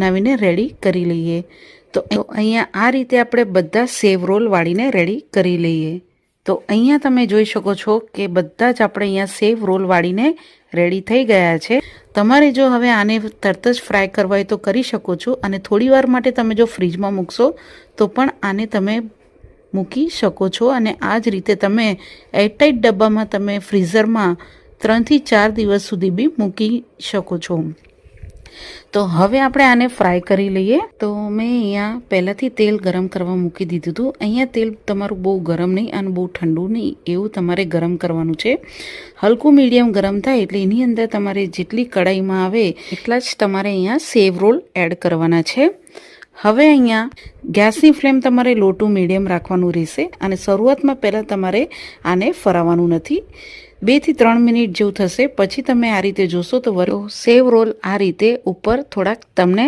બનાવીને રેડી કરી લઈએ। તો અહીંયા આ રીતે આપણે બધા સેવ રોલ વાળીને રેડી કરી લઈએ। તો અહીંયા તમે જોઈ શકો છો કે બધા જ આપણે અહીંયા સેવ રોલ વાળીને રેડી થઈ ગયા છે। તમારે જો હવે આને તરત જ ફ્રાય કરવા હોય તો કરી શકો છો, અને થોડી વાર માટે તમે જો ફ્રીજમાં મૂકશો તો પણ આને તમે મૂકી શકો છો। અને આ જ રીતે તમે એરટાઇટ ડબ્બામાં તમે ફ્રીઝરમાં 3 થી 4 દિવસ સુધી બી મૂકી શકો છો। તો હવે આપણે આને ફ્રાય કરી લઈએ। તો મેં અહીંયા પહેલાંથી તેલ ગરમ કરવા મૂકી દીધું હતું। અહીંયા તેલ તમારું બહુ ગરમ નહીં અને બહુ ઠંડુ નહીં એવું તમારે ગરમ કરવાનું છે। હલકું મીડિયમ ગરમ થાય એટલે એની અંદર તમારે જેટલી કઢાઈમાં આવે એટલા જ તમારે અહીંયા સેવ રોલ એડ કરવાના છે। હવે અહીંયા ગેસની ફ્લેમ તમારે લો ટુ મીડિયમ રાખવાનું રહેશે, અને શરૂઆતમાં પહેલાં તમારે આને ફરાવવાનું નથી। 2 થી 3 મિનિટ જેવું થશે પછી તમે આ રીતે જોશો તો સેવ રોલ આ રીતે ઉપર થોડાક તમને